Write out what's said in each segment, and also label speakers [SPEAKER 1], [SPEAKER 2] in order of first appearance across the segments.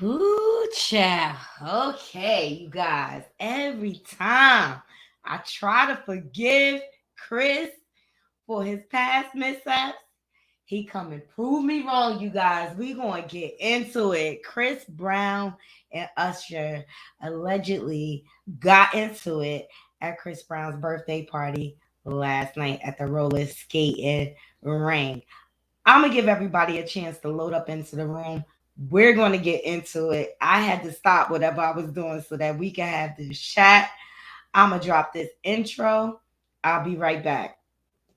[SPEAKER 1] Ooh, child. Okay, you guys. Every time I try to forgive Chris for his past mishaps, he come and prove me wrong, you guys. We gonna get into it. Chris Brown and Usher allegedly got into it at Chris Brown's birthday party last night at the roller skating ring. I'm gonna give everybody a chance to load up into the room. We're gonna get into it. I had to stop whatever I was doing so that we can have this chat. I'm gonna drop this intro. I'll be right back.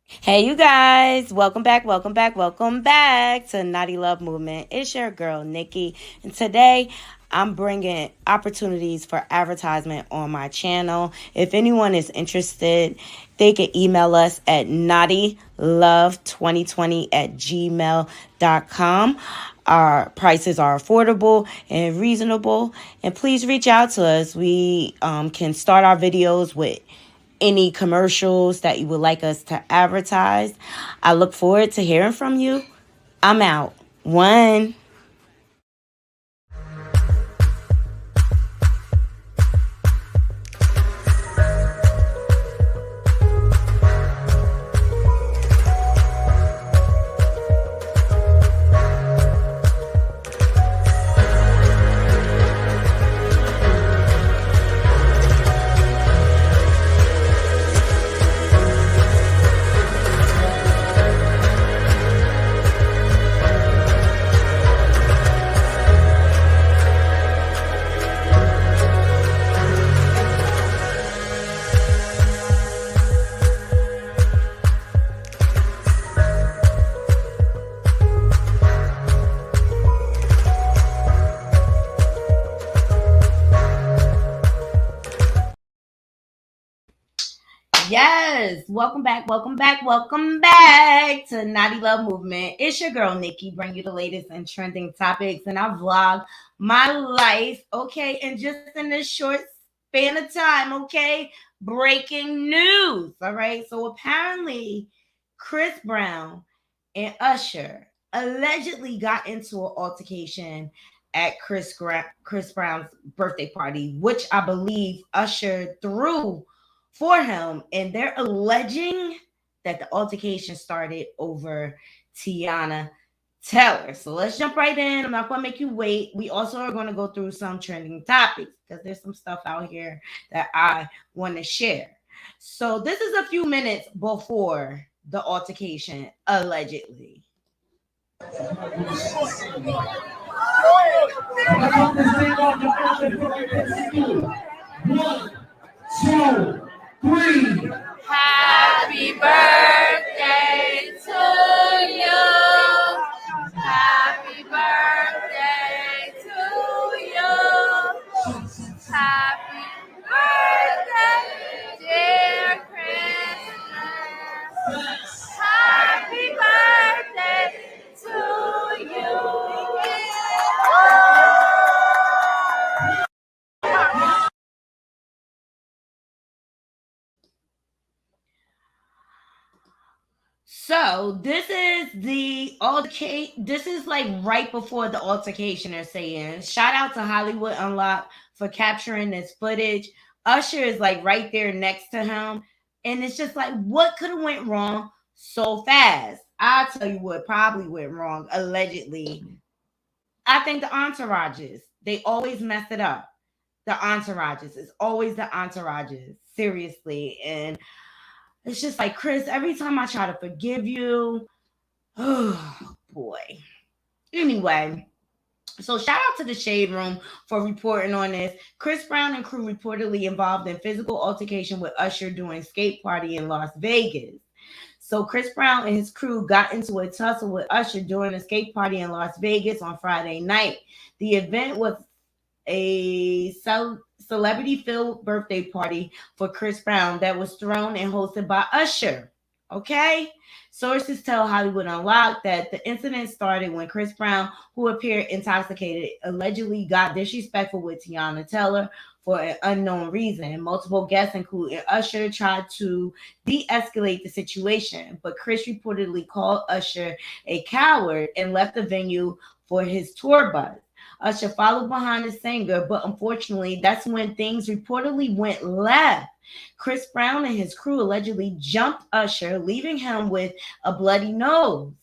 [SPEAKER 1] Hey, you guys, welcome back to Naughty Love Movement. It's your girl, Nikki, and today I'm bringing opportunities for advertisement on my channel. If anyone is interested, they can email us at knottylove2020@gmail.com. Our prices are affordable and reasonable, and please reach out to us. We can start our videos with any commercials that you would like us to advertise. I look forward to hearing from you. I'm out. One. Yes, welcome back to Naughty Love Movement. It's your girl Nikki, bring you the latest and trending topics, and I vlog my life, okay, and just in this short span of time, okay, breaking news, all right. So apparently, Chris Brown and Usher allegedly got into an altercation at Chris Brown's birthday party, which I believe Usher threw for him, and they're alleging that the altercation started over Tiana Taylor. So let's jump right in. I'm not going to make you wait. We also are going to go through some trending topics because there's some stuff out here that I want to share. So this is a few minutes before the altercation, allegedly. One, two, three. Happy birthday to you. Happy birthday to you. Happy birthday, dear Christmas. Happy birthday to you. So this is the altercation. This is like right before the altercation. They're saying, shout out to Hollywood Unlocked for capturing this footage. Usher is like right there next to him, and it's just like, what could have went wrong so fast? I'll tell you what probably went wrong. Allegedly, I think the entourages, they always mess it up. The entourages, it's always the entourages. Seriously, and it's just like, Chris, every time I try to forgive you, oh boy. Anyway, so shout out to the Shade Room for reporting on this. Chris Brown and crew reportedly involved in physical altercation with Usher during skate party in Las Vegas. So Chris Brown and his crew got into a tussle with Usher during a skate party in Las Vegas on Friday night. The event was a celebrity-filled birthday party for Chris Brown that was thrown and hosted by Usher. Okay? Sources tell Hollywood Unlocked that the incident started when Chris Brown, who appeared intoxicated, allegedly got disrespectful with Tiana Taylor for an unknown reason. Multiple guests, including Usher, tried to de-escalate the situation, but Chris reportedly called Usher a coward and left the venue for his tour bus. Usher followed behind the singer, but unfortunately, that's when things reportedly went left. Chris Brown and his crew allegedly jumped Usher, leaving him with a bloody nose.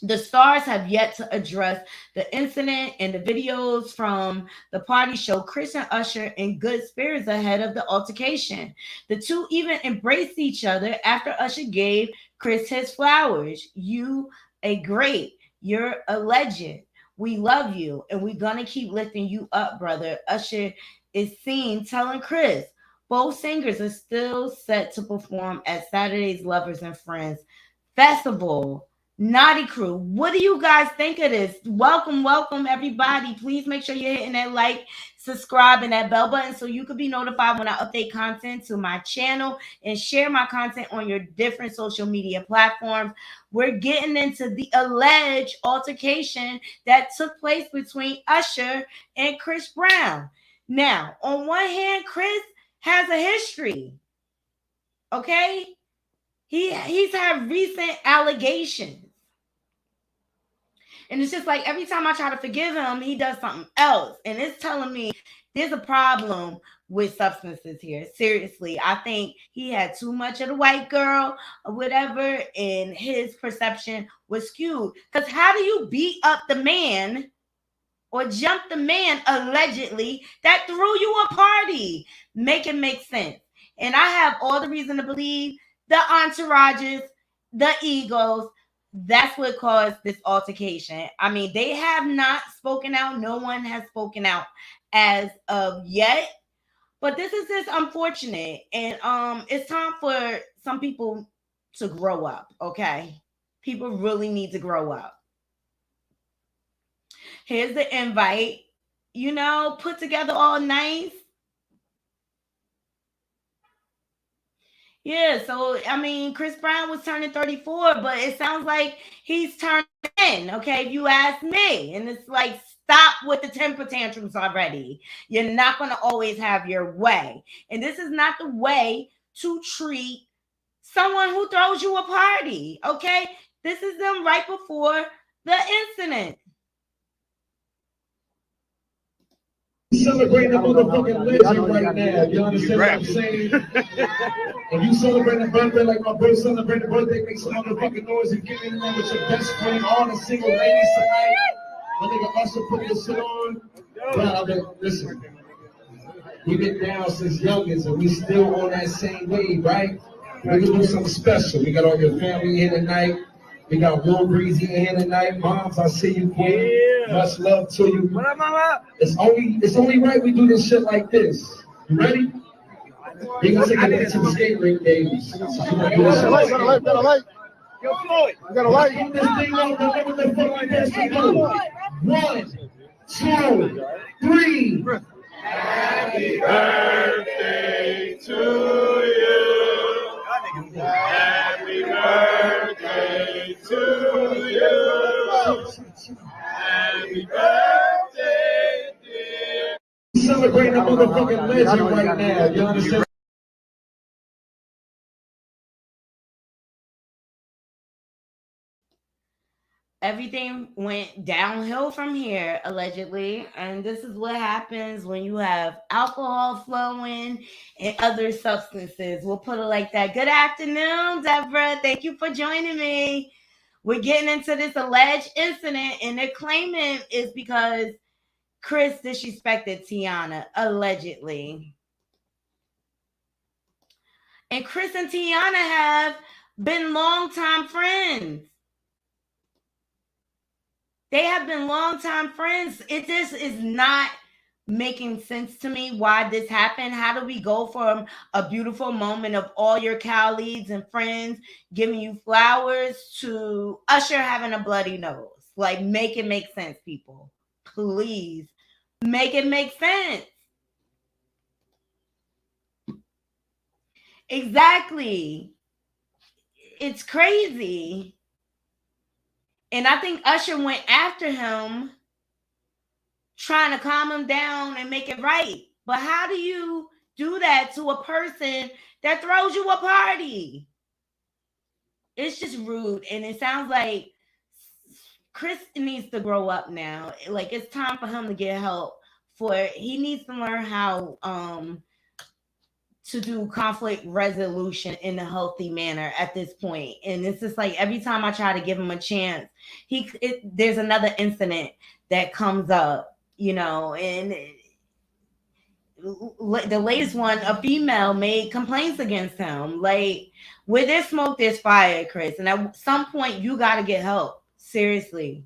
[SPEAKER 1] The stars have yet to address the incident, and the videos from the party show Chris and Usher in good spirits ahead of the altercation. The two even embraced each other after Usher gave Chris his flowers. You a great, you're a legend. We love you, and we're gonna keep lifting you up, brother. Usher is seen telling Chris. Both singers are still set to perform at Saturday's Lovers and Friends Festival. Naughty Crew, what do you guys think of this? Welcome, welcome, everybody. Please make sure you're hitting that like, subscribe, and that bell button so you can be notified when I update content to my channel and share my content on your different social media platforms. We're getting into the alleged altercation that took place between Usher and Chris Brown. Now, on one hand, Chris has a history, okay? He's had recent allegations. And it's just like every time I try to forgive him, he does something else. And it's telling me there's a problem with substances here. Seriously, I think he had too much of the white girl or whatever, and his perception was skewed. Because how do you beat up the man or jump the man allegedly that threw you a party? Make it make sense. And I have all the reason to believe the entourages, the egos, that's what caused this altercation. I mean, they have not spoken out. No one has spoken out as of yet. But this is just unfortunate. And it's time for some people to grow up, okay? People really need to grow up. Here's the invite, put together all nice. Yeah, so I mean, Chris Brown was turning 34, but it sounds like he's turning 10, okay, if you ask me. And it's like, stop with the temper tantrums already. You're not going to always have your way. And this is not the way to treat someone who throws you a party, okay? This is them right before the incident.
[SPEAKER 2] Celebrating a motherfucking legend right now. You understand what I'm saying? If you celebrate a birthday like my brother celebrated a birthday, make some motherfucking noise and get in there with your best friend, all the single ladies tonight. My nigga Usher put this shit on. Bro, listen, we've been down since youngins and we still on that same wave, right? We're gonna do something special. We got all your family here tonight. We got Will Breezy in here tonight. Moms, I see you, Queen. Yeah. Much love to you. What up, mama? It's only right we do this shit like this. You ready? We're gonna take it back to the skate rink days. So got a light. Yo, Floyd. I got a light. Put this thing on. Remember the fucking dance to go. 1, 2, 3. Happy birthday to you. Happy birthday to you. Happy birthday, dear. Celebrating a motherfucking legend right now. You understand?
[SPEAKER 1] Everything went downhill from here, allegedly. And this is what happens when you have alcohol flowing and other substances. We'll put it like that. Good afternoon, Deborah. Thank you for joining me. We're getting into this alleged incident, and they're claiming it's because Chris disrespected Tiana, allegedly. And Chris and Tiana have been longtime friends. They have been longtime friends. It just is not making sense to me why this happened. How do we go from a beautiful moment of all your colleagues and friends giving you flowers to Usher having a bloody nose? Like, make it make sense, people. Please make it make sense. Exactly. It's crazy. And I think Usher went after him, trying to calm him down and make it right. But how do you do that to a person that throws you a party? It's just rude. And it sounds like Chris needs to grow up now. Like, it's time for him to get help. He needs to learn how to do conflict resolution in a healthy manner at this point. And it's just like every time I try to give him a chance, there's another incident that comes up, and the latest one, a female made complaints against him. Like, where there's smoke, there's fire, Chris. And at some point, you got to get help. Seriously.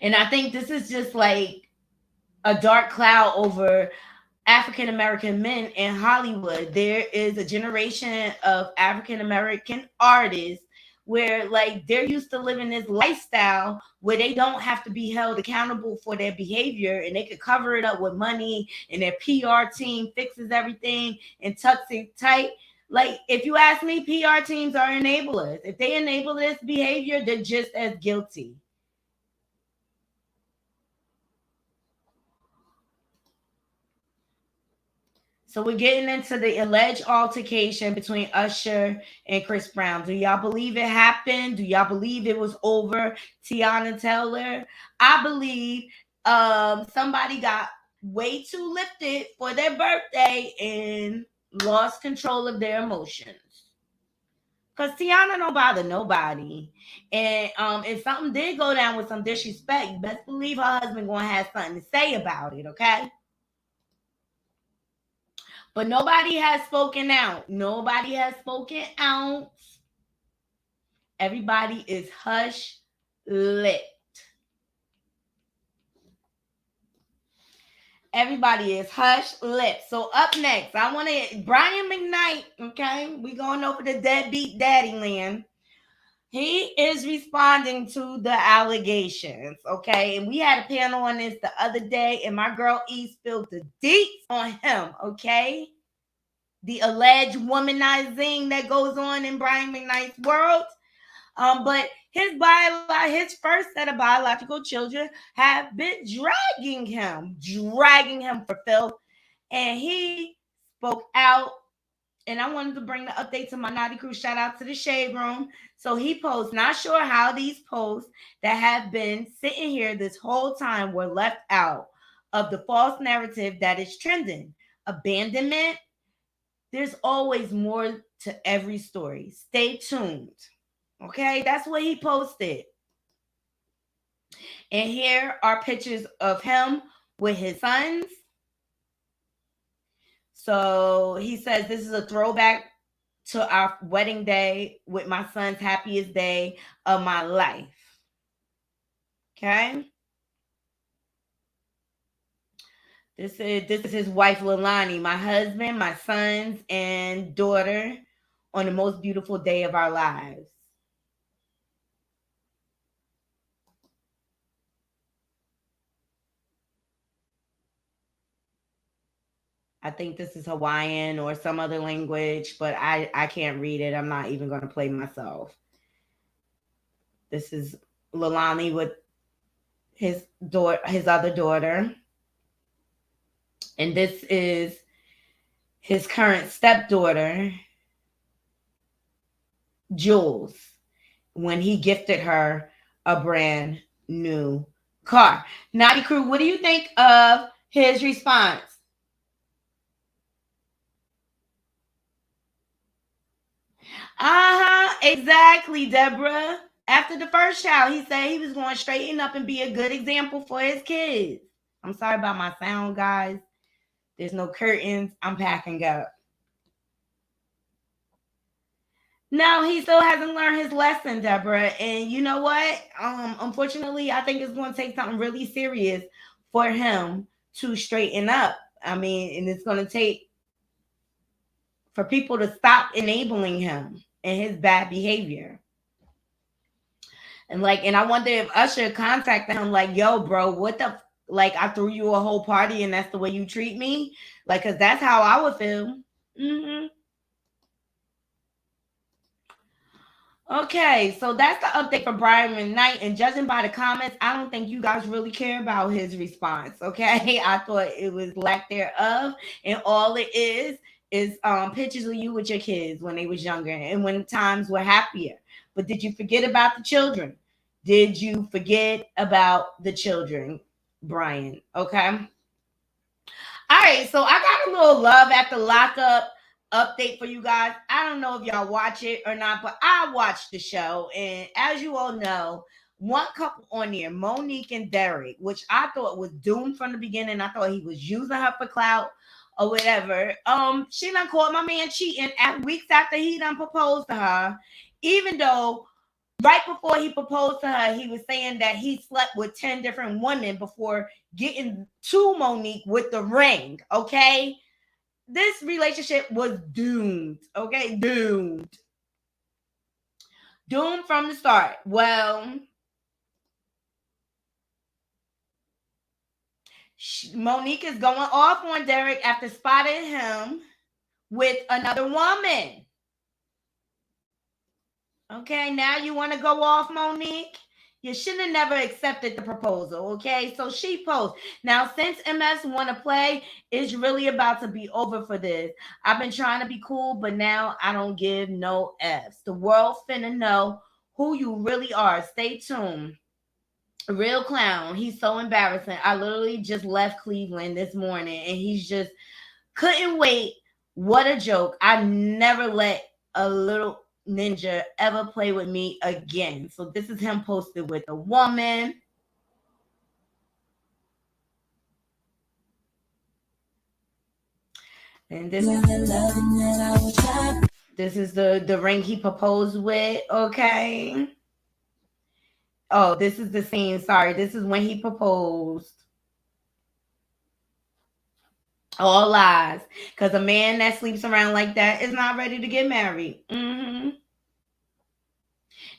[SPEAKER 1] And I think this is just like a dark cloud over African American men in Hollywood. There is a generation of African American artists where, like, they're used to living this lifestyle where they don't have to be held accountable for their behavior, and they could cover it up with money, and their PR team fixes everything and tucks it tight. Like, if you ask me, PR teams are enablers. If they enable this behavior, they're just as guilty. So we're getting into the alleged altercation between Usher and Chris Brown. Do y'all believe it happened? Do y'all believe it was over? Tiana Taylor? I believe somebody got way too lifted for their birthday and lost control of their emotions. Because Tiana don't bother nobody. And if something did go down with some disrespect, you best believe her husband going to have something to say about it, okay? But nobody has spoken out. Nobody has spoken out. Everybody is hush lipped. Everybody is hush lipped. So up next, I want to Brian McKnight. Okay, we going over the deadbeat daddy land. He is responding to the allegations, okay? And we had a panel on this the other day, and my girl E spilled the deets on him, okay? The alleged womanizing that goes on in Brian McKnight's world. But his first set of biological children have been dragging him for filth. And he spoke out. And I wanted to bring the update to my Naughty Crew. Shout out to the Shade Room. So he posts, not sure how these posts that have been sitting here this whole time were left out of the false narrative that is trending. Abandonment. There's always more to every story. Stay tuned. Okay, that's what he posted. And here are pictures of him with his sons. So he says, this is a throwback to our wedding day with my son's happiest day of my life. Okay. This is his wife, Leilani, my husband, my sons, and daughter on the most beautiful day of our lives. I think this is Hawaiian or some other language, but I can't read it. I'm not even going to play myself. This is Leilani with his other daughter. And this is his current stepdaughter, Jules, when he gifted her a brand new car. Naughty Crew, what do you think of his response? Exactly, Deborah. After the first child, he said he was going to straighten up and be a good example for his kids. I'm sorry about my sound, guys. There's no curtains. I'm packing up. No, he still hasn't learned his lesson, Deborah. And you know what? Unfortunately, I think it's going to take something really serious for him to straighten up. I mean, and it's going to take for people to stop enabling him and his bad behavior. And I wonder if Usher contacted him like, yo, bro, what the, I threw you a whole party and that's the way you treat me? Because that's how I would feel. Mm-hmm. Okay, so that's the update for Brian McKnight. And judging by the comments, I don't think you guys really care about his response, okay? I thought it was lack thereof. And all it is pictures of you with your kids when they was younger and when times were happier. But did you forget about the children? Did you forget about the children, Brian? Okay. All right, so I got a little love after lockup update for you guys. I don't know if y'all watch it or not, but I watched the show, and as you all know, one couple on there, Monique and Derek, which I thought was doomed from the beginning. I thought he was using her for clout or whatever. She done caught my man cheating at weeks after he done proposed to her, even though right before he proposed to her, he was saying that he slept with 10 different women before getting to Monique with the ring. Okay. This relationship was doomed. Okay. Doomed. Doomed from the start. Well, Monique is going off on Derek after spotting him with another woman. Okay, now you want to go off, Monique? You should have never accepted the proposal, okay? So she posed. Now, since MS want to play, it's really about to be over for this. I've been trying to be cool, but now I don't give no Fs. The world finna know who you really are. Stay tuned. Real clown. He's so embarrassing. I literally just left Cleveland this morning, and he's just couldn't wait. What a joke. I never let a little ninja ever play with me again. So this is him posted with a woman. And this is the ring he proposed with. Okay. Oh, this is the scene. Sorry. This is when he proposed. All lies. Because a man that sleeps around like that is not ready to get married.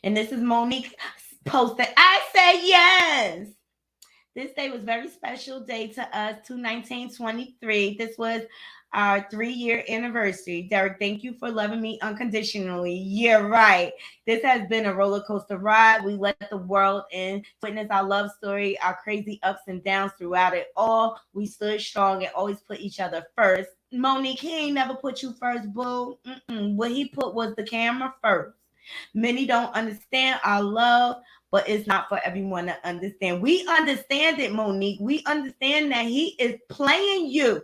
[SPEAKER 1] And this is Monique posted. I say yes. This day was very special day to us, 2/19/23. This was our 3-year anniversary. Derek, thank you for loving me unconditionally. You're right. This has been a roller coaster ride. We let the world in, witness our love story, our crazy ups and downs throughout it all. We stood strong and always put each other first. Monique, he ain't never put you first, boo. What he put was the camera first. Many don't understand our love, but it's not for everyone to understand. We understand it, Monique. We understand that he is playing you,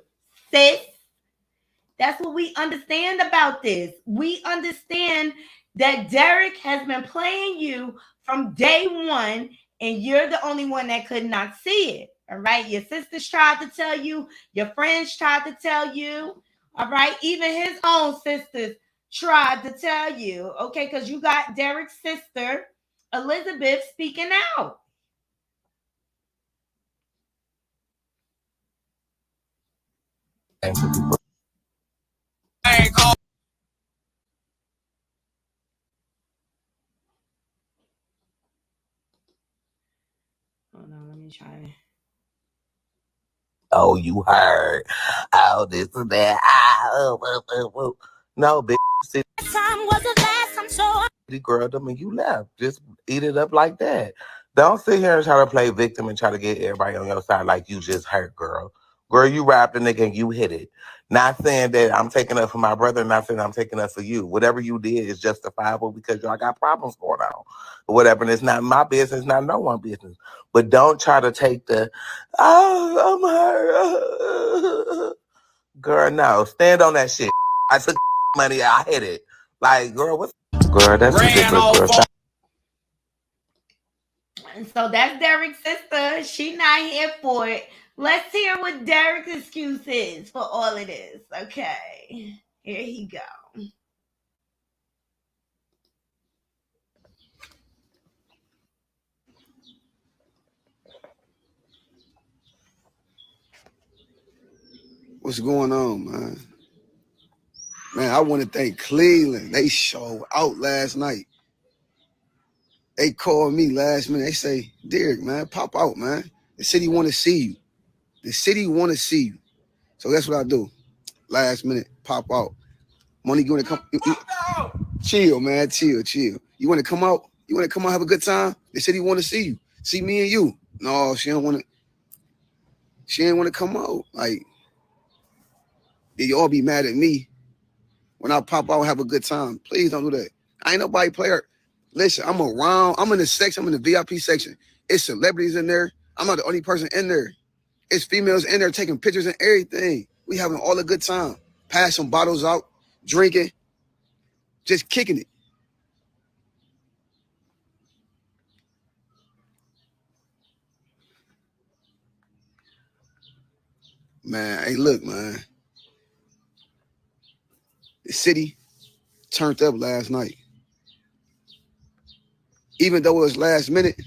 [SPEAKER 1] sis. That's what we understand about this. We understand that Derek has been playing you from day one, and you're the only one that could not see it. All right. Your sisters tried to tell you, your friends tried to tell you. All right. Even his own sisters tried to tell you. Okay. Because you got Derek's sister, Elizabeth, speaking out. Hold on, let me try.
[SPEAKER 3] Oh, you heard. Oh, this and that. No, bitch. Time was the last time so girl, I mean, you left. Just eat it up like that. Don't sit here and try to play victim and try to get everybody on your side like you just hurt, girl. Girl, you rapped a nigga and you hit it. Not saying that I'm taking up for my brother, not saying I'm taking up for you. Whatever you did is justifiable because y'all got problems going on. Whatever, and it's not my business, not no one's business. But don't try to take the, oh, I'm hurt. Girl, no. Stand on that shit. I took money, I hit it. Like, girl, what's... Girl, that's ridiculous, girl.
[SPEAKER 1] And so that's Derek's sister. She not here for it. Let's hear what Derek's excuse is for all of this. Okay. Here he go.
[SPEAKER 4] What's going on, man? Man, I want to thank Cleveland. They showed out last night. They called me last minute. They say, Derek, man, pop out, man. The city want to see you. The city want to see you. So that's what I do. Last minute, pop out. Money, you want to come? Chill, man. Chill. You want to come out? You want to come out, have a good time? The city want to see you. See me and you. No, she don't want to. She ain't want to come out. Like, you all be mad at me when I pop out and have a good time. Please don't do that. I ain't nobody player. Listen, I'm around. I'm in the section. I'm in the VIP section. It's celebrities in there. I'm not the only person in there. It's females in there taking pictures and everything. We having all a good time. Passing bottles out, drinking, just kicking it. Man, hey, look, man. The city turned up last night. Even though it was last minute,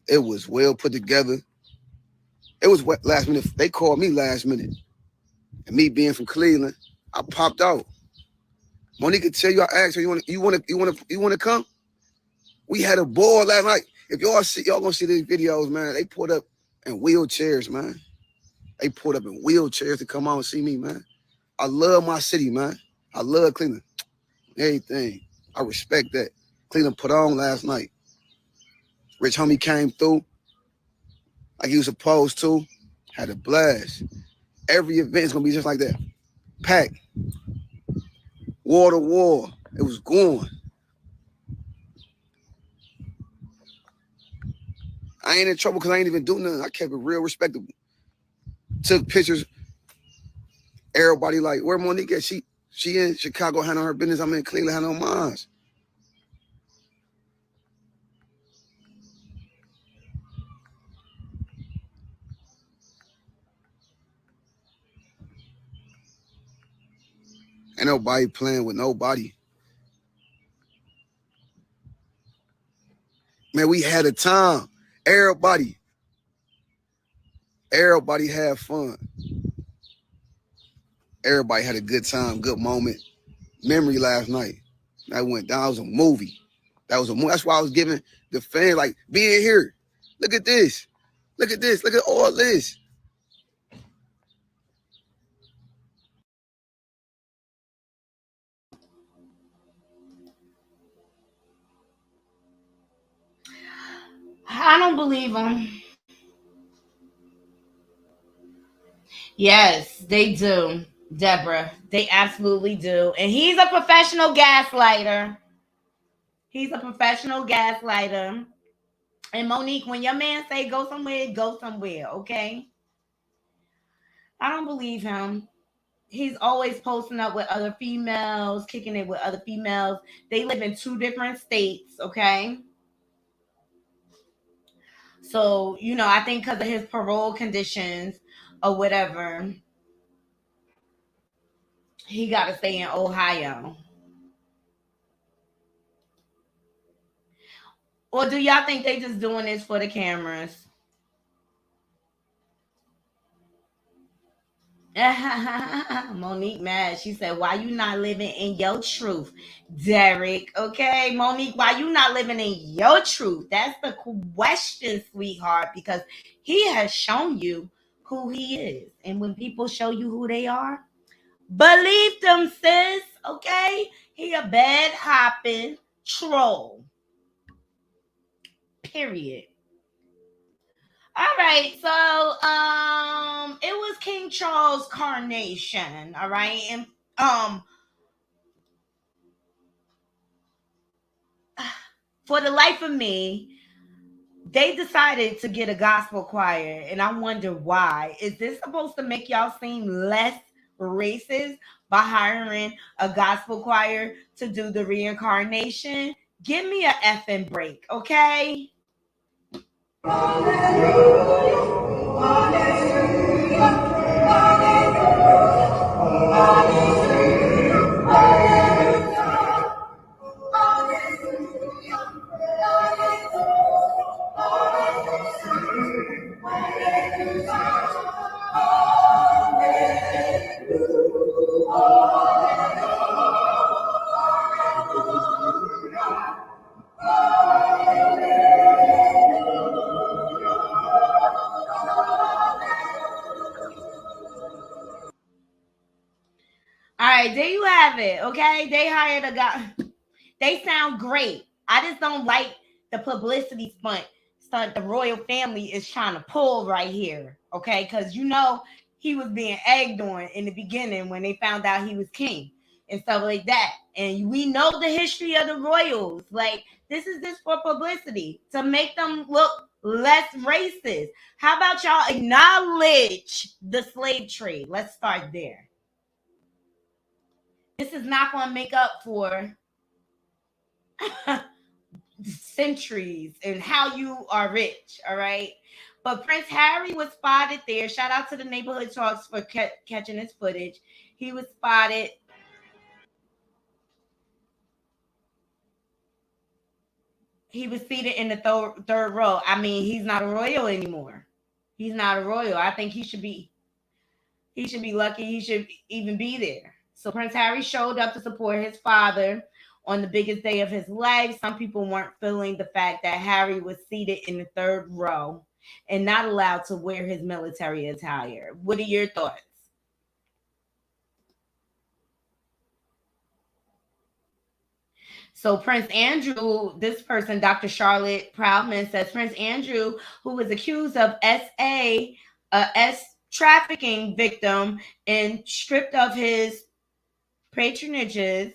[SPEAKER 4] it was well put together. It was what last minute. They called me last minute. And me being from Cleveland, I popped out. Monique could tell you, I asked her, you wanna come? We had a ball last night. If y'all gonna see these videos, man, they pulled up in wheelchairs, man. They pulled up in wheelchairs to come out and see me, man. I love my city, man. I love Cleveland. Everything. I respect that. Cleveland put on last night. Rich Homie came through like he was supposed to. Had a blast. Every event's gonna be just like that. Packed. Wall to wall. It was going. I ain't in trouble because I ain't even do nothing. I kept it real respectable. Took pictures. Everybody like, where Monique at? She in Chicago handling her business. I'm in Cleveland handling mine. Ain't nobody playing with nobody. Man, we had a time. Everybody had fun. Everybody had a good time, good moment. Memory last night. That went down. That was a movie. That's why I was giving the fans, like, being here. Look at this. Look at this. Look at all this.
[SPEAKER 1] I don't believe him. Yes, they do, Deborah. They absolutely do. And he's a professional gaslighter. He's a professional gaslighter. And Monique, when your man say go somewhere, okay? I don't believe him. He's always posting up with other females, kicking it with other females. They live in two different states, okay? So, I think because of his parole conditions or whatever, he got to stay in Ohio. Or do y'all think they just doing this for the cameras? Monique mad. She said, why you not living in your truth, Derek? Okay, Monique, why you not living in your truth? That's the question, sweetheart, because he has shown you who he is. And when people show you who they are, believe them, sis. Okay? He a bed hopping troll. Period. All right, so it was King Charles' coronation, all right, and for the life of me, they decided to get a gospel choir, and I wonder why. Is this supposed to make y'all seem less racist by hiring a gospel choir to do the reincarnation? Give me a effing break, okay? All right, there you have it. Okay, they hired a guy. They sound great. I just don't like the publicity stunt the royal family is trying to pull right here. Okay, because he was being egged on in the beginning when they found out he was king. and stuff like that. And we know the history of the royals. Like, this is just for publicity to make them look less racist. How about y'all acknowledge the slave trade? Let's start there. This is not going to make up for centuries and how you are rich, all right? But Prince Harry was spotted there. Shout out to the Neighborhood Talks for catching this footage. He was spotted. He was seated in the third row. I mean, he's not a royal anymore. He's not a royal. I think he should be lucky he should even be there. So Prince Harry showed up to support his father on the biggest day of his life. Some people weren't feeling the fact that Harry was seated in the third row and not allowed to wear his military attire. What are your thoughts? So Prince Andrew, this person, Dr. Charlotte Proudman, says Prince Andrew, who was accused of S trafficking victim and stripped of his patronages,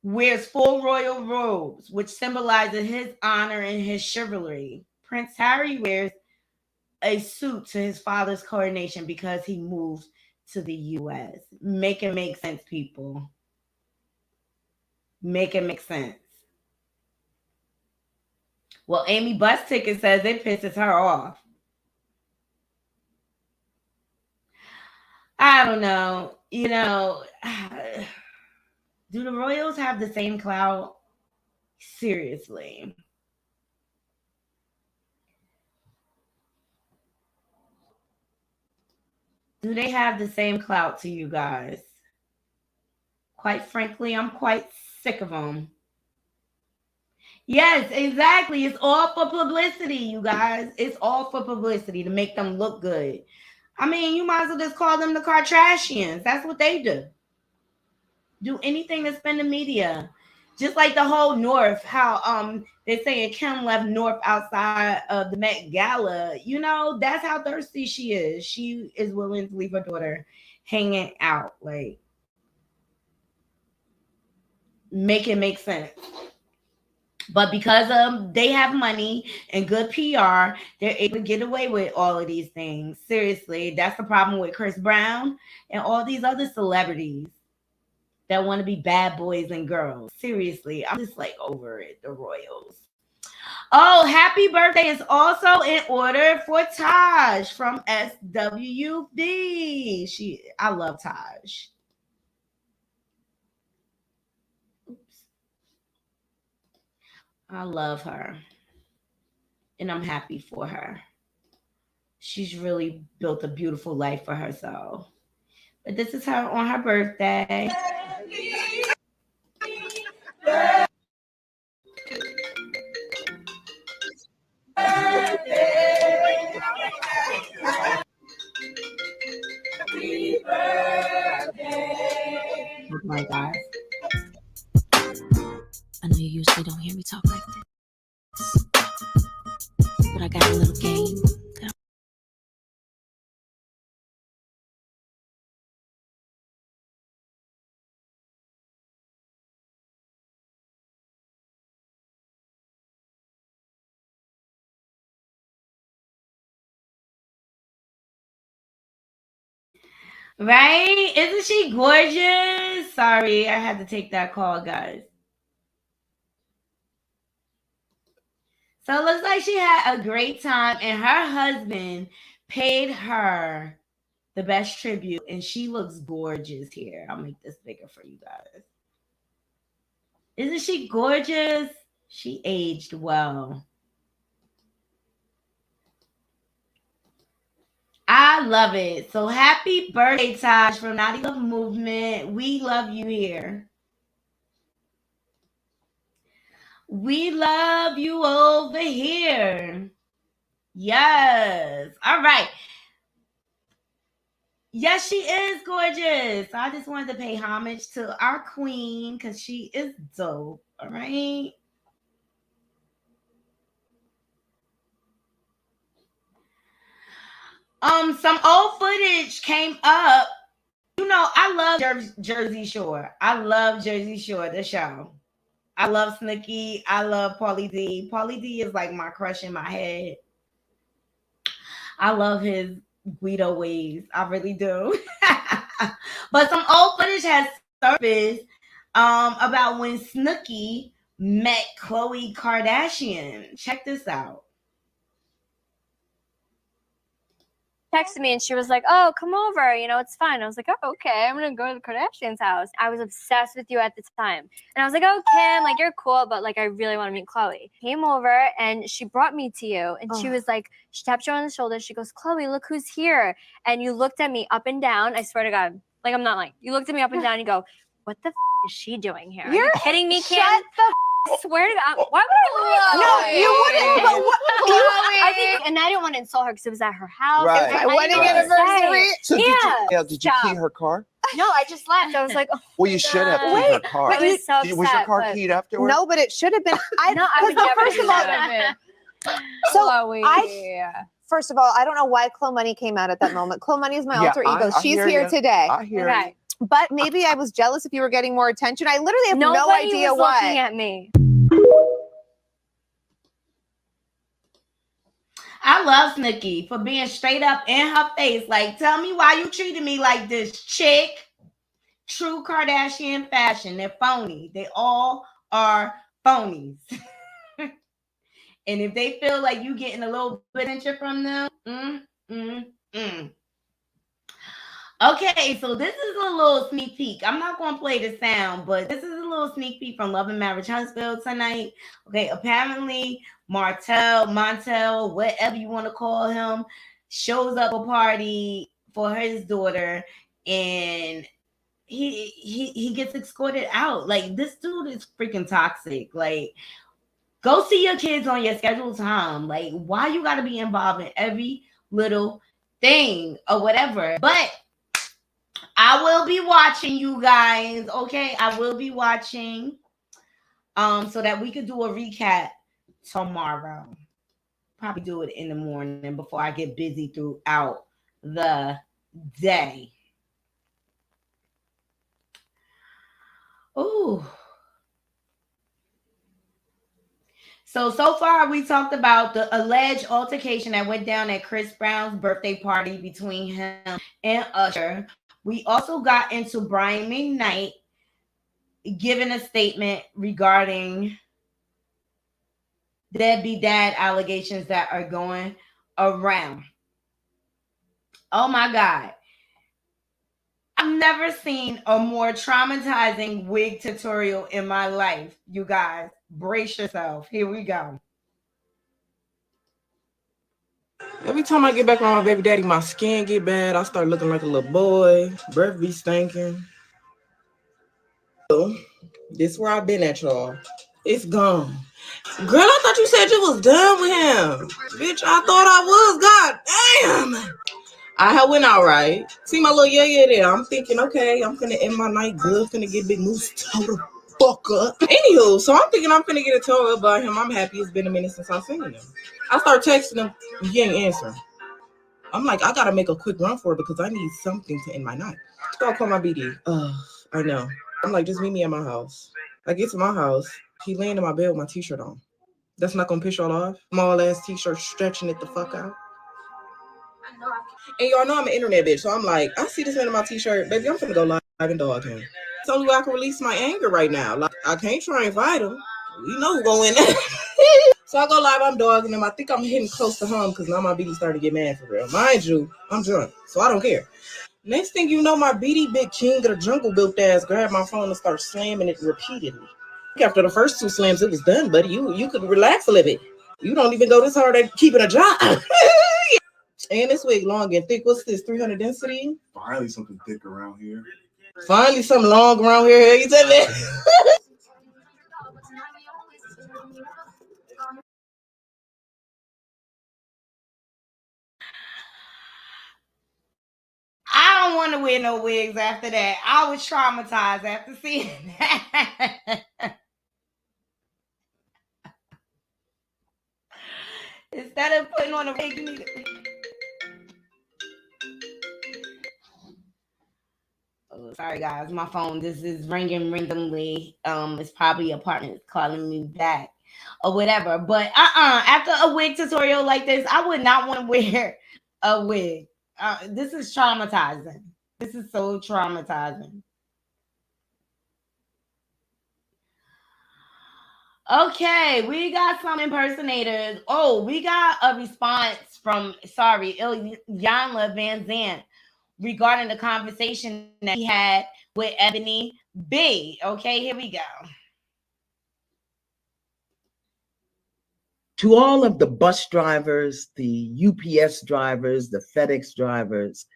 [SPEAKER 1] wears full royal robes, which symbolizes his honor and his chivalry. Prince Harry wears a suit to his father's coronation because he moved to the U.S. Make it make sense, people. Make it make sense. Well, Amy Bus Ticket says it pisses her off. I don't know. You know, do the Royals have the same clout? Seriously. Do they have the same clout to you guys? Quite frankly, I'm quite sick of them. Yes, exactly. It's all for publicity, you guys. It's all for publicity to make them look good. I mean, you might as well just call them the Kardashians. That's what they do. Do anything to spin the media. Just like the whole North, how they're saying Kim left North outside of the Met Gala. You know, that's how thirsty she is. She is willing to leave her daughter hanging out. Like, make it make sense. But because they have money and good PR, they're able to get away with all of these things. Seriously, that's the problem with Chris Brown and all these other celebrities that want to be bad boys and girls. Seriously, I'm just like over it, the Royals. Oh, happy birthday is also in order for Taj from SWV. I love Taj. I love her. And I'm happy for her. She's really built a beautiful life for herself. But this is her on her birthday. Happy birthday. Oh my God.
[SPEAKER 5] I know you usually don't hear me talk like this, but I got a little game.
[SPEAKER 1] Right? Isn't she gorgeous? Sorry, I had to take that call, guys. So it looks like she had a great time, and her husband paid her the best tribute, and she looks gorgeous here. I'll make this bigger for you guys. Isn't she gorgeous? She aged well. I love it. So happy birthday, Taj, from Knotty Love Movement. We love you here. We love you over here. Yes. All right. Yes, she is gorgeous. I just wanted to pay homage to our queen because she is dope. All right. Some old footage came up. You you know, I love Jersey Shore. I love Jersey Shore, the show. I love Snooki. I love Pauly D. Pauly D is like my crush in my head. I love his Guido ways. I really do. But some old footage has surfaced about when Snooki met Khloe Kardashian. Check this out.
[SPEAKER 6] Texted me and she was like, oh, come over, you know, it's fine. I was like, oh, okay, I'm gonna go to the Kardashians' house. I was obsessed with you at the time. And I was like, oh, Kim, like, you're cool, but like, I really want to meet Khloe. Came over and she brought me to you. And she was like, she tapped you on the shoulder. She goes, Khloe, look who's here. And you looked at me up and down. I swear to God, like, I'm not lying. You looked at me up and down and you go, what the is she doing here? Are you kidding me, Kim? Shut the I swear to God, why would I lie?
[SPEAKER 7] No, you wouldn't. But what,
[SPEAKER 6] I think, and I didn't want to insult her because it was at her house.
[SPEAKER 7] Right.
[SPEAKER 6] Like,
[SPEAKER 7] Wedding anniversary.
[SPEAKER 8] So
[SPEAKER 6] yeah.
[SPEAKER 8] did you key her car?
[SPEAKER 6] No, I just left. I was like, oh,
[SPEAKER 8] Well, you should have keyed her car.
[SPEAKER 6] I was so upset.
[SPEAKER 8] Was your car keyed afterwards?
[SPEAKER 7] No, but it should have been. First of all, I don't know why Chloe Money came out at that moment. Chloe Money is my alter ego. She's here today.
[SPEAKER 8] I hear you.
[SPEAKER 7] But maybe I was jealous if you were getting more attention. I literally have no idea
[SPEAKER 6] was
[SPEAKER 7] why.
[SPEAKER 6] Looking at me.
[SPEAKER 1] I love Snooki for being straight up in her face. Like, tell me why you treated me like this, chick. True Kardashian fashion. They're phony. They all are phonies. And if they feel like you getting a little bit of attention from them, Okay, so this is a little sneak peek. I'm not going to play the sound, but this is a little sneak peek from Love and Marriage Huntsville tonight. Okay, apparently Montel, whatever you want to call him, shows up a party for his daughter, and he gets escorted out. Like, this dude is freaking toxic. Like, go see your kids on your scheduled time. Like, why you got to be involved in every little thing or whatever? But I will be watching, you guys. Okay, I will be watching so that we could do a recap tomorrow. Probably do it in the morning before I get busy throughout the day. Ooh. So far we talked about the alleged altercation that went down at Chris Brown's birthday party between him and Usher. We also got into Brian McKnight giving a statement regarding deadbeat dad allegations that are going around. Oh my God. I've never seen a more traumatizing wig tutorial in my life. You guys, brace yourself. Here we go.
[SPEAKER 9] Every time I get back around my baby daddy, my skin get bad. I start looking like a little boy. Breath be stinking. So, this where I've been at, y'all. It's gone. Girl, I thought you said you was done with him. Bitch, I thought I was. God damn. I went all right. See my little yeah there. I'm thinking, okay, I'm finna end my night good. Finna get Big Moose toe the fuck up. Anywho, so I'm thinking I'm finna get a toe up by him. I'm happy it's been a minute since I've seen him. I start texting him. He ain't answering. I'm like, I gotta make a quick run for it because I need something to end my night. So I call my BD. I know. I'm like, just meet me at my house. I get to my house. He laying in my bed with my t-shirt on. That's not gonna piss y'all off. Small ass t-shirt stretching it the fuck out. And y'all know I'm an internet bitch, so I'm like, I see this man in my t-shirt, baby, I'm finna go live and dog him. It's the only way I can release my anger right now. Like, I can't try and fight him. You know who going in there. So I go live, I'm dogging him. I think I'm hitting close to home because now my BD starting to get mad for real. Mind you, I'm drunk, so I don't care. Next thing you know, my BD big king of the jungle built ass grabbed my phone and start slamming it repeatedly. After the first 2 slams, it was done, buddy. You could relax a little bit. You don't even go this hard at keeping a job. And this wig long and thick. What's this, 300 density?
[SPEAKER 2] Finally something thick around here.
[SPEAKER 9] Finally something long around here. You tell me.
[SPEAKER 1] I don't want to wear no wigs after that. I was traumatized after seeing that. Instead of putting on a wig, you need to... Sorry guys, my phone, this is ringing randomly. It's probably apartments calling me back or whatever. But after a wig tutorial like this, I would not want to wear a wig. This is traumatizing. This is so traumatizing. Okay, we got some impersonators. Oh, we got a response from, Iyanla Van Zandt regarding the conversation that he had with Ebony B. Okay, here we go.
[SPEAKER 10] To all of the bus drivers, the UPS drivers, the FedEx drivers,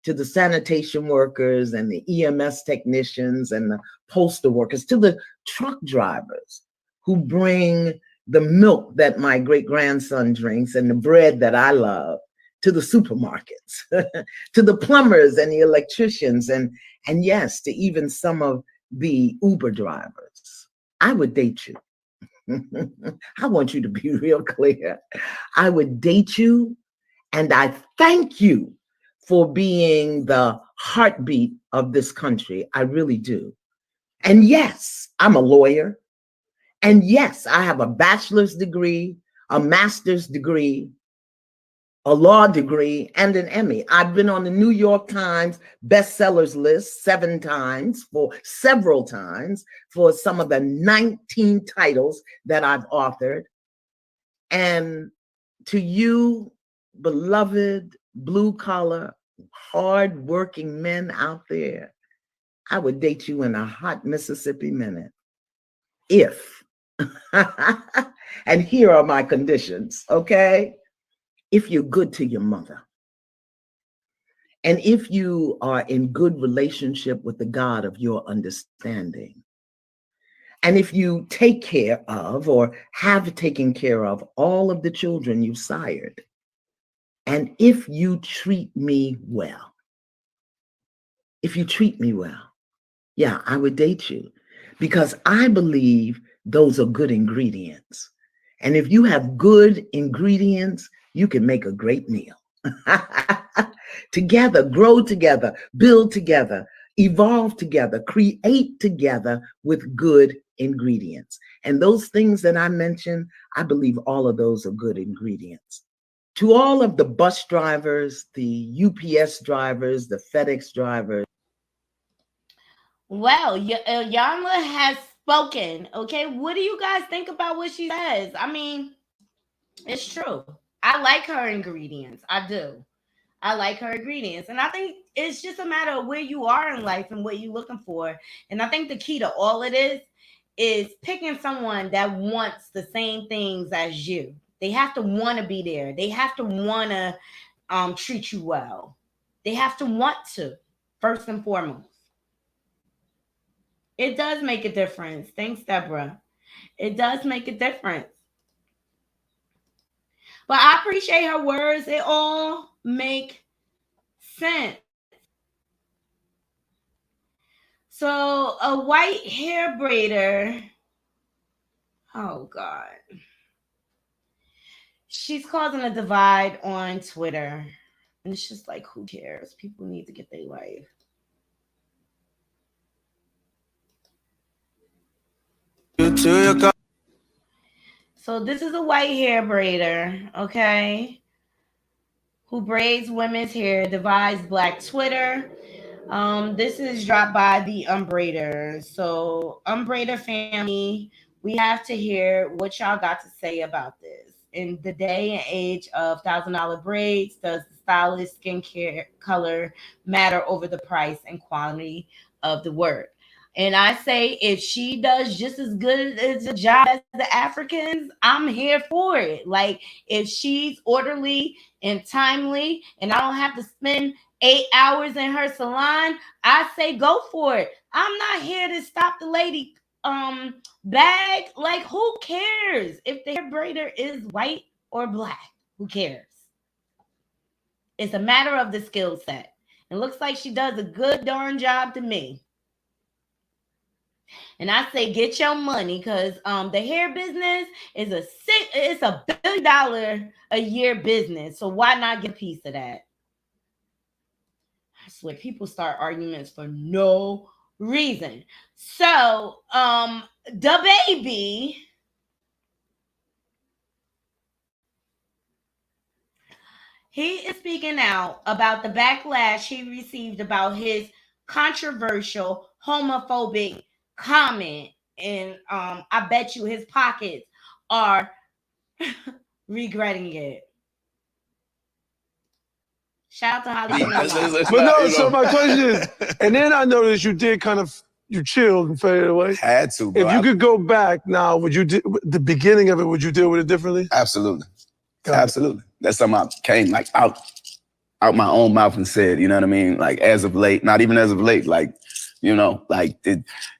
[SPEAKER 10] to the sanitation workers and the EMS technicians and the postal workers, to the truck drivers who bring the milk that my great-grandson drinks and the bread that I love to the supermarkets, to the plumbers and the electricians, and yes, to even some of the Uber drivers. I would date you. I want you to be real clear. I would date you, and I thank you for being the heartbeat of this country. I really do. And yes, I'm a lawyer. And yes, I have a bachelor's degree, a master's degree, a law degree, and an Emmy. I've been on the New York Times bestsellers list several times for some of the 19 titles that I've authored. And to you, beloved blue-collar, hard-working men out there, I would date you in a hot Mississippi minute. If. And here are my conditions, okay? If you're good to your mother, and if you are in good relationship with the God of your understanding, and if you take care of or have taken care of all of the children you've sired, and if you treat me well, yeah, I would date you, because I believe those are good ingredients. And if you have good ingredients, you can make a great meal. Together, grow together, build together, evolve together, create together with good ingredients. And those things that I mentioned, I believe all of those are good ingredients. To all of the bus drivers, the UPS drivers, the FedEx drivers.
[SPEAKER 1] Well, Iyanla has spoken. Okay, what do you guys think about what she says? I mean, it's true. I like her ingredients. I do. I like her ingredients. And I think it's just a matter of where you are in life and what you're looking for. And I think the key to all of this is picking someone that wants the same things as you. They have to want to be there. They have to want to treat you well. They have to want to, first and foremost. It does make a difference. Thanks, Deborah. It does make a difference. But I appreciate her words. It all make sense. So a white hair braider. Oh God. She's causing a divide on Twitter. And it's just like, who cares? People need to get their life. So this is a white hair braider, okay? Who braids women's hair, divides Black Twitter. This is dropped by the Unbraider. So, Unbraider family, we have to hear what y'all got to say about this. In the day and age of $1,000 braids, does the stylist skincare color matter over the price and quality of the work? And I say, if she does just as good as a job as the Africans, I'm here for it. Like, if she's orderly and timely, and I don't have to spend 8 hours in her salon, I say go for it. I'm not here to stop the lady bag. Like, who cares if the hair braider is white or Black? Who cares? It's a matter of the skill set. It looks like she does a good darn job to me. And I say get your money, because the hair business is it's $1 billion a year business. So why not get a piece of that? swear, people start arguments for no reason. So, the baby, he is speaking out about the backlash he received about his controversial homophobic comment, and I bet you his pockets are regretting it. Shout out to Hollywood.
[SPEAKER 2] But no, so my question is, and then I noticed you did you chilled and faded away.
[SPEAKER 11] Had to, bro.
[SPEAKER 2] If you could go back now, would you the beginning of it? Would you deal with it differently?
[SPEAKER 11] Absolutely, absolutely. That's something I came like out my own mouth and said. You know what I mean? Like as of late, not even as of late. Like, you know, like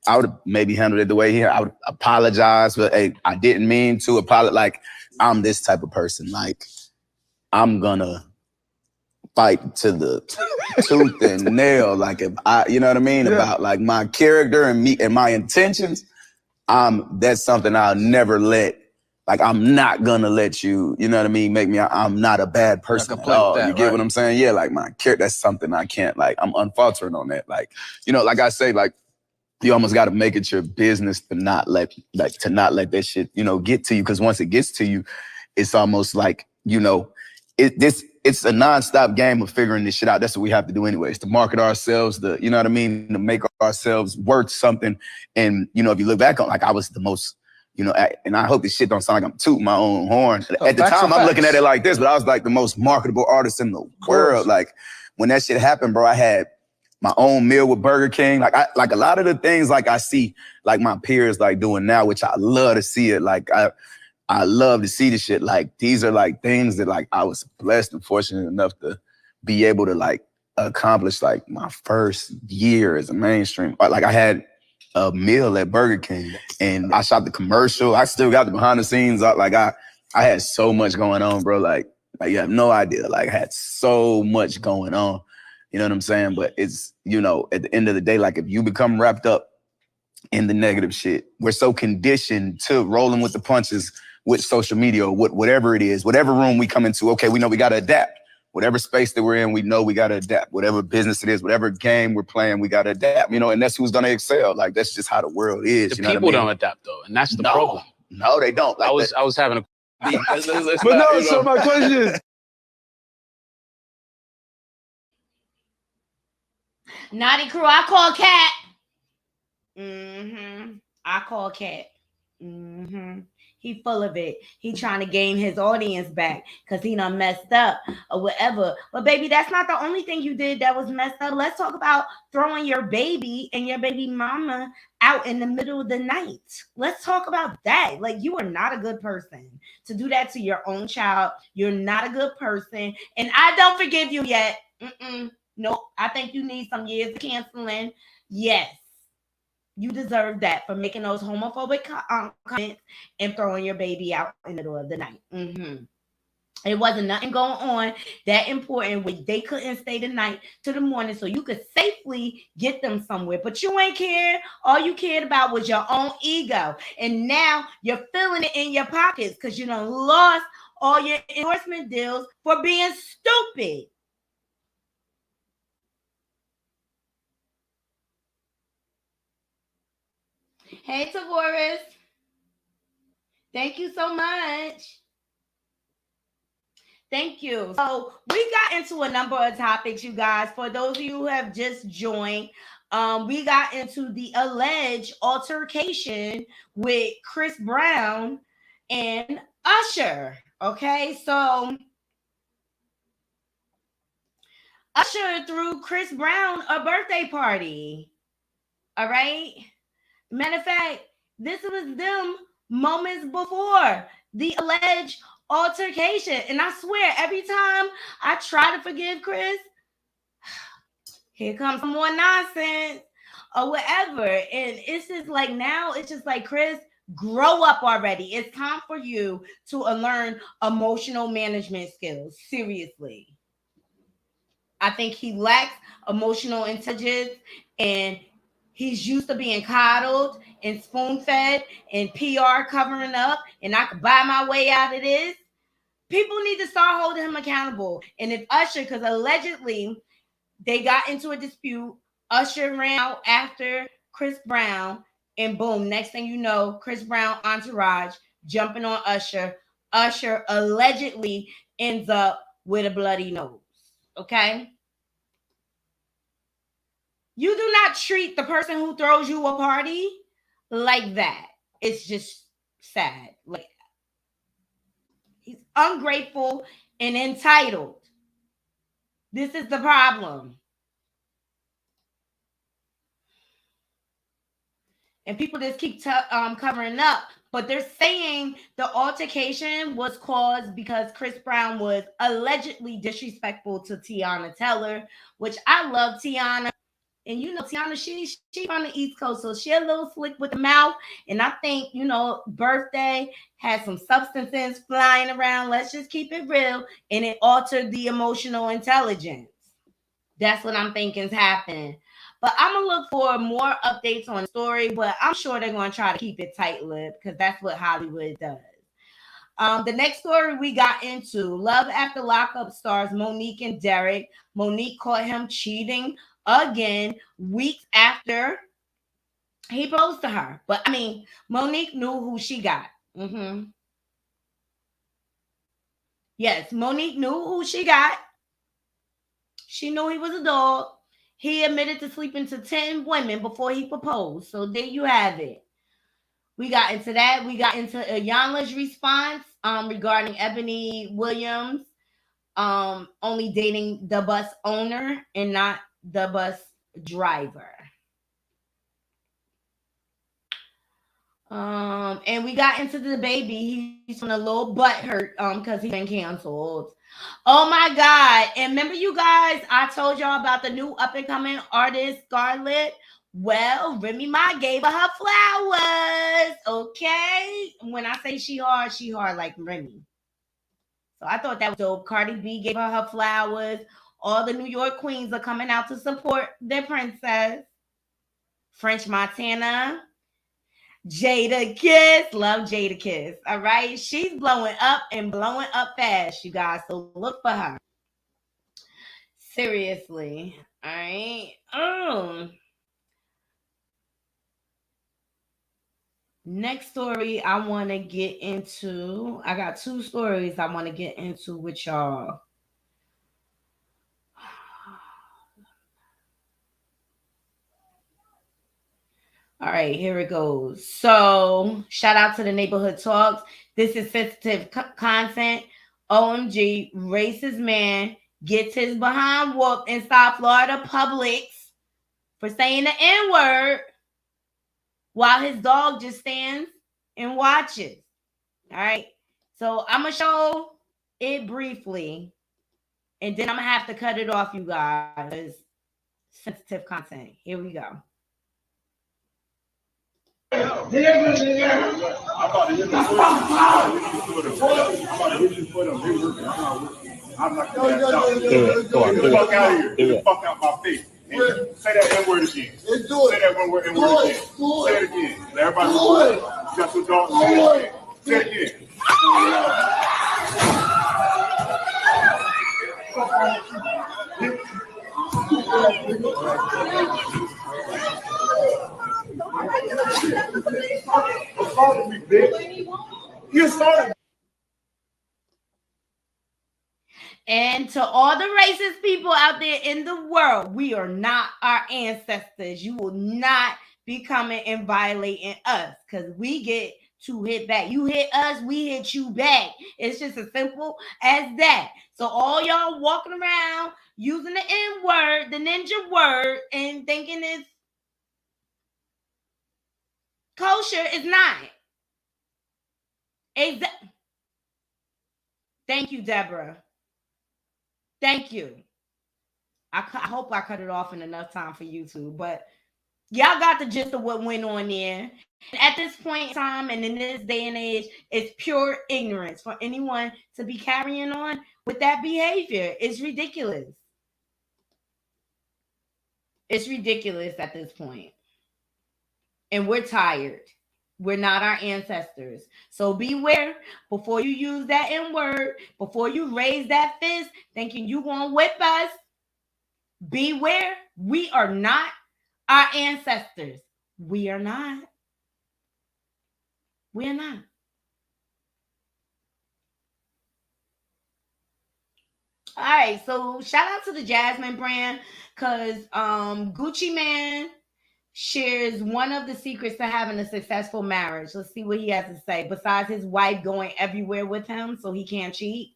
[SPEAKER 11] I would have maybe handled it the way here. I would apologize, but hey, I didn't mean to apologize. Like I'm this type of person. Like I'm gonna fight to the tooth and nail. Like if I, you know what I mean, about like my character and me and my intentions. That's something I'll never let. Like I'm not gonna let you, you know what I mean, make me. I'm not a bad person at all. You get what I'm saying? Yeah, like my character. That's something I can't. Like I'm unfaltering on that. Like you know, like I say, like you almost got to make it your business to not let that shit, you know, get to you. Because once it gets to you, it's almost like, you know, it's a nonstop game of figuring this shit out. That's what we have to do anyways, to market ourselves, you know what I mean, to make ourselves worth something. And, you know, if you look back on, like I was the most, you know, and I hope this shit don't sound like I'm tooting my own horn. At the time, I'm looking at it like this, but I was like the most marketable artist in the world. Like when that shit happened, bro, I had my own meal with Burger King. Like a lot of the things like I see like my peers like doing now, which I love to see it. Like I love to see the shit. Like these are like things that like I was blessed and fortunate enough to be able to like accomplish like my first year as a mainstream. Like I had a meal at Burger King and I shot the commercial. I still got the behind the scenes. Like I had so much going on, bro. Like you have no idea. Like I had so much going on. You know what I'm saying? But it's, you know, at the end of the day, like if you become wrapped up in the negative shit, we're so conditioned to rolling with the punches with social media or whatever it is, whatever room we come into, okay, we know we got to adapt. Whatever space that we're in, we know we got to adapt. Whatever business it is, whatever game we're playing, we got to adapt, you know, and that's who's going to excel. Like, that's just how the world is.
[SPEAKER 12] The people don't adapt, though, and that's the problem.
[SPEAKER 11] No, they don't. Like
[SPEAKER 12] I was having a...
[SPEAKER 2] But no, so my question is...
[SPEAKER 1] Naughty crew, I call Cat. I call Cat. He full of it. He trying to gain his audience back because he done messed up or whatever. But baby, that's not the only thing you did that was messed up. Let's talk about throwing your baby and your baby mama out in the middle of the night. Let's talk about that. Like, you are not a good person to do that to your own child. You're not a good person. And I don't forgive you yet. Nope. I think you need some years of canceling. Yes. You deserve that for making those homophobic comments and throwing your baby out in the middle of the night. It wasn't nothing going on that important where they couldn't stay the night to the morning so you could safely get them somewhere. But you ain't care. All you cared about was your own ego. And now you're feeling it in your pockets because you done lost all your endorsement deals for being stupid. Hey, Tavoris. Thank you so much. Thank you. So we got into a number of topics, you guys. For those of you who have just joined, we got into the alleged altercation with Chris Brown and Usher. Okay, so Usher threw Chris Brown a birthday party. All right. Matter of fact, this was them moments before the alleged altercation. And I swear, every time I try to forgive Chris, here comes some more nonsense or whatever. And it's just like now, it's just like, Chris, grow up already. It's time for you to learn emotional management skills. Seriously. I think he lacks emotional intelligence, and he's used to being coddled and spoon-fed and PR covering up, and I could buy my way out of this. People need to start holding him accountable. And if Usher, because allegedly They got into a dispute. Usher ran out after Chris Brown, and boom, next thing you know, Chris Brown entourage jumping on Usher. Usher allegedly ends up with a bloody nose. Okay? You do not treat the person who throws you a party like that. It's just sad. Like, he's ungrateful and entitled. This is the problem. And people just keep covering up, but they're saying the altercation was caused because Chris Brown was allegedly disrespectful to Tiana Taylor, which I love Tiana. And you know, Tiana, she on the East Coast, so she a little slick with the mouth. And I think, you know, birthday had some substances flying around. Let's just keep it real. And it altered the emotional intelligence. That's what I'm thinking is happening. But I'm going to look for more updates on the story, but I'm sure they're going to try to keep it tight-lipped because that's what Hollywood does. The next story we got into, Love After Lockup stars Monique and Derek. Monique caught him cheating again weeks after he proposed to her. But, I mean, Monique knew who she got. Yes, Monique knew who she got. She knew he was a dog. He admitted to sleeping to 10 women before he proposed. So there you have it. We got into that. We got into Iyanla's response regarding Ebony Williams only dating the bus owner and not the bus driver. And we got into the baby. He's on a little butthurt because he's been canceled. Oh my God. And remember, you guys, I told y'all about the new up-and-coming artist, Scarlett. Well, Remy Ma gave her flowers. Okay. When I say she hard like Remy. So I thought that was dope. Cardi B gave her flowers. All the New York queens are coming out to support their princess. French Montana. Jada Kiss, love Jada Kiss. All right, she's blowing up and blowing up fast, you guys. So look for her. Seriously, all right. Next story I want to get into. I got two stories I want to get into with y'all. All right, here it goes. So, shout out to the Neighborhood Talks. This is sensitive content. OMG, racist man gets his behind whooped in South Florida Publix for saying the N-word while his dog just stands and watches. All right, so I'm going to show it briefly, and then I'm going to have to cut it off, you guys. Sensitive content. Here we go.
[SPEAKER 2] I'm about to hit you for them. I'm like, yo, get the fuck out of here. Get the fuck out my face. Say that N-word again. Say that N-word again. Say it again. Everybody, you got some dogs. Say it again.
[SPEAKER 1] And to all the racist people out there in the world, we are not our ancestors. You will not be coming and violating us because we get to hit back. You hit us, we hit you back. It's just as simple as that. So all y'all walking around using the N-word, the ninja word, and thinking it's kosher is not. Thank you, Deborah. Thank you. I hope I cut it off in enough time for YouTube, but y'all got the gist of what went on there. And at this point in time and in this day and age, it's pure ignorance for anyone to be carrying on with that behavior. It's ridiculous. It's ridiculous at this point. And we're tired. We're not our ancestors. So beware before you use that N-word, before you raise that fist thinking you gonna whip us. beware, we are not our ancestors. We are not. We are not. All right, so shout out to the Jasmine brand because Gucci Man shares one of the secrets to having a successful marriage. Let's see what he has to say. Besides his wife going everywhere with him so he can't cheat.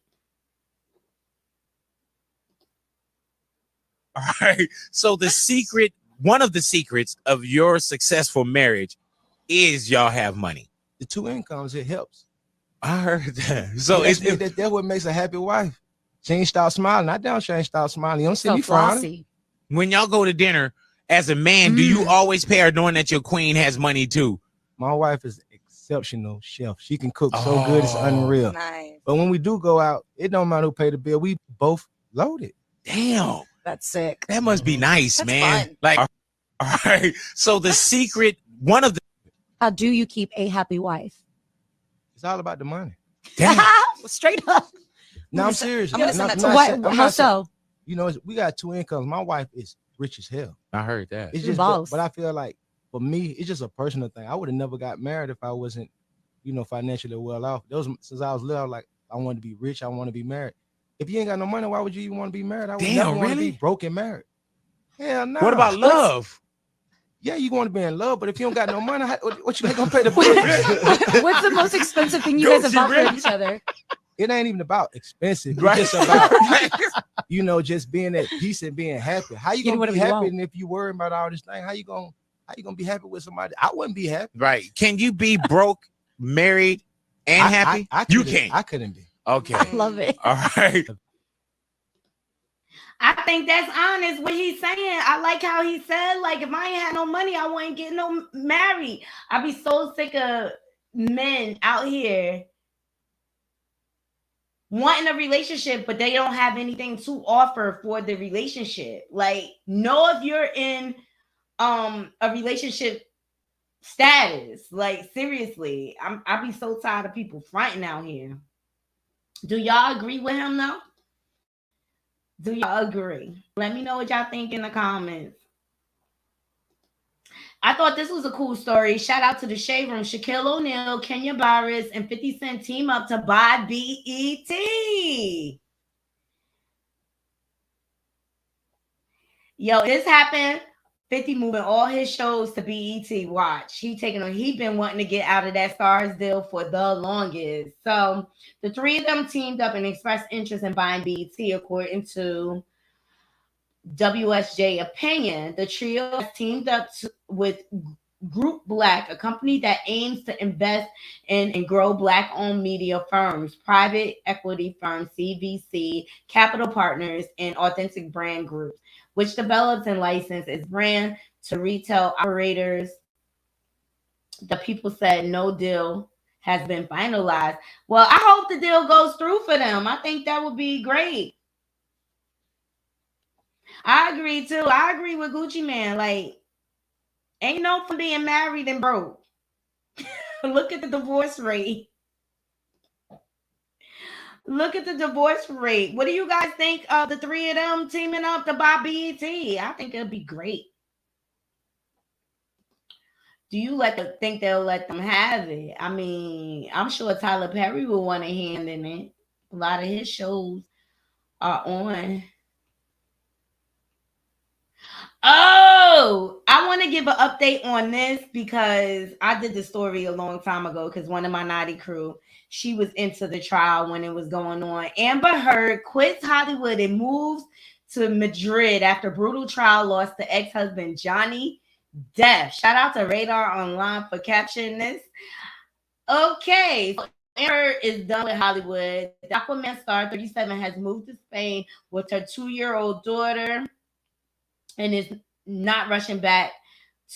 [SPEAKER 13] All right. So the secret, one of the secrets of your successful marriage is y'all have money.
[SPEAKER 14] The two incomes, it helps.
[SPEAKER 13] I heard that. So
[SPEAKER 14] that's what makes a happy wife. She ain't stop smiling. I don't. She ain't stop smiling. You don't see me frowning.
[SPEAKER 13] When y'all go to dinner, as a man, do you always pay her knowing that your queen has money too?
[SPEAKER 14] My wife is exceptional chef. She can cook so good, it's unreal.
[SPEAKER 15] Nice.
[SPEAKER 14] But when we do go out, it don't matter who pay the bill. We both loaded.
[SPEAKER 13] Damn.
[SPEAKER 15] That's sick.
[SPEAKER 13] That must be nice,
[SPEAKER 15] That's
[SPEAKER 13] man.
[SPEAKER 15] fun.
[SPEAKER 13] Like, all right. So the secret, one of the
[SPEAKER 15] How do you keep a happy wife?
[SPEAKER 14] It's all about the money.
[SPEAKER 15] Straight up.
[SPEAKER 14] No, I'm serious.
[SPEAKER 15] I'm gonna send that to How so?
[SPEAKER 14] You know, we got two incomes. My wife is rich as hell.
[SPEAKER 13] I heard that.
[SPEAKER 14] It's just, but I feel like for me, it's just a personal thing. I would have never got married if I wasn't, financially well off. Since I was little, like I wanted to be rich. I want to be married. If you ain't got no money, why would you even want to be married? I would never want to be broke and married. Hell no.
[SPEAKER 13] What about love?
[SPEAKER 14] Yeah, you want to be in love, but if you don't got no money, what you gonna pay the bills?
[SPEAKER 15] What's the most expensive thing you guys have bought for each other?
[SPEAKER 14] It ain't even about expensive.
[SPEAKER 13] Right.
[SPEAKER 14] It's just about just being at peace and being happy. How you gonna be happy and if you worry about all this thing? How you gonna be happy with somebody? I wouldn't be happy.
[SPEAKER 13] Right. Can you be broke, married, and happy?
[SPEAKER 14] You can't. I couldn't be.
[SPEAKER 13] Okay.
[SPEAKER 15] I love it.
[SPEAKER 13] All right.
[SPEAKER 1] I think that's honest what he's saying. I like how he said, like, if I ain't had no money, I wouldn't get no married. I'd be so sick of men out here wanting a relationship, but they don't have anything to offer for the relationship. Like, know if you're in a relationship status. Like, seriously, I be so tired of people fronting out here. Do y'all agree with him though? Do y'all agree? Let me know what y'all think in the comments. I thought this was a cool story. Shout out to the Shade Room. Shaquille O'Neal, Kenya Barris, and 50 Cent team up to buy BET. Yo, this happened. 50 moving all his shows to BET. Watch. He been wanting to get out of that Stars deal for the longest. So the three of them teamed up and expressed interest in buying BET, according to WSJ Opinion. The trio has teamed up with Group Black, a company that aims to invest in and grow Black-owned media firms, private equity firms, CVC, Capital Partners, and Authentic Brand Groups, which develops and licenses its brand to retail operators. The people said no deal has been finalized. Well, I hope the deal goes through for them. I think that would be great. I agree too. I agree with Gucci Man. Like, ain't no fun being married and broke. Look at the divorce rate. Look at the divorce rate. What do you guys think of the three of them teaming up to buy BET? I think it'll be great. Do you think they'll let them have it? I mean, I'm sure Tyler Perry will want a hand in it. A lot of his shows are on. Oh, I want to give an update on this because I did the story a long time ago because one of my naughty crew, she was into the trial when it was going on. Amber Heard quits Hollywood and moves to Madrid after brutal trial loss to ex-husband Johnny Depp. Shout out to Radar Online for capturing this. Okay, so Amber is done with Hollywood. The Aquaman star, 37, has moved to Spain with her 2-year-old daughter and is not rushing back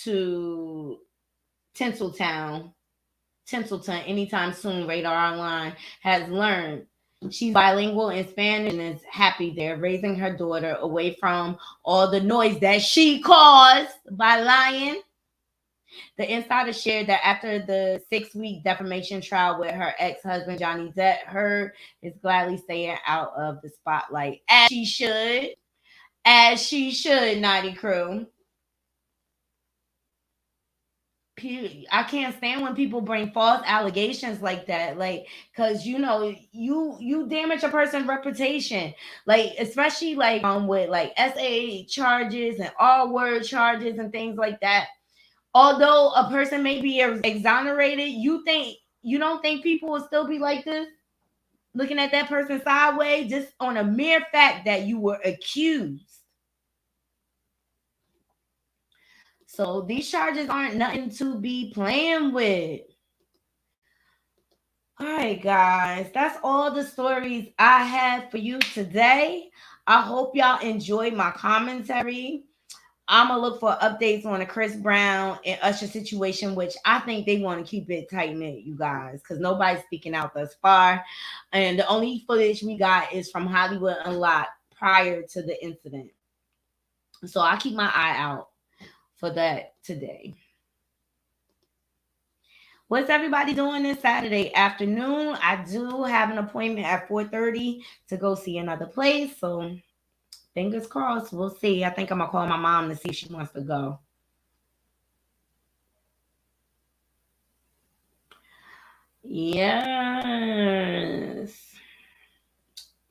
[SPEAKER 1] to Tinseltown anytime soon. Radar Online has learned she's bilingual in Spanish and is happy there, raising her daughter away from all the noise that she caused by lying. The insider shared that after the 6-week defamation trial with her ex-husband Johnny Depp, Heard is gladly staying out of the spotlight, as she should. As she should, Naughty Crew. I can't stand when people bring false allegations like that, like, because you know you damage a person's reputation, like especially like with like SAA charges and all word charges and things like that. Although a person may be exonerated, you don't think people will still be like this, looking at that person sideways just on a mere fact that you were accused. So these charges aren't nothing to be playing with. All right, guys, that's all the stories I have for you today. I hope y'all enjoyed my commentary. I'm gonna look for updates on the Chris Brown and Usher situation, which I think they want to keep it tight knit, you guys, because nobody's speaking out thus far. And the only footage we got is from Hollywood Unlocked prior to the incident. So I'll keep my eye out for that today. What's everybody doing this Saturday afternoon? I do have an appointment at 4:30 to go see another place. So fingers crossed. We'll see. I think I'm going to call my mom to see if she wants to go. Yes.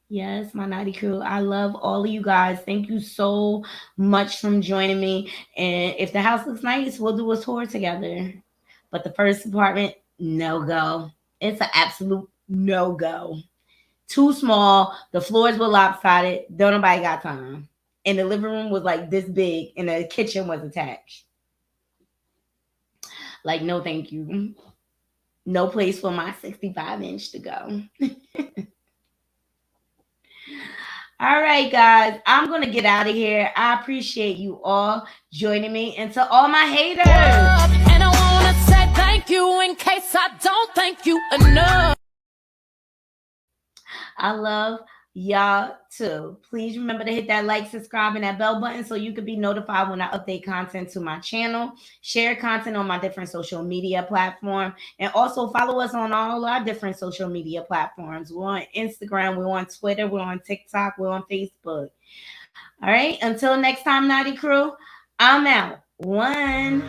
[SPEAKER 1] Yes, my Naughty Crew. I love all of you guys. Thank you so much for joining me. And if the house looks nice, we'll do a tour together. But the first apartment, no go. It's an absolute no go. Too small. The floors were lopsided. Don't nobody got time. And the living room was like this big, and the kitchen was attached. Like, no, thank you. No place for my 65-inch to go. All right, guys, I'm going to get out of here. I appreciate you all joining me. And to all my haters.
[SPEAKER 16] And I want to say thank you in case I don't thank you enough.
[SPEAKER 1] I love y'all too. Please remember to hit that like, subscribe, and that bell button so you can be notified when I update content to my channel. Share content on my different social media platform, and also follow us on all our different social media platforms. We're on Instagram, we're on Twitter, we're on TikTok, we're on Facebook. All right, until next time, Naughty Crew, I'm out. 1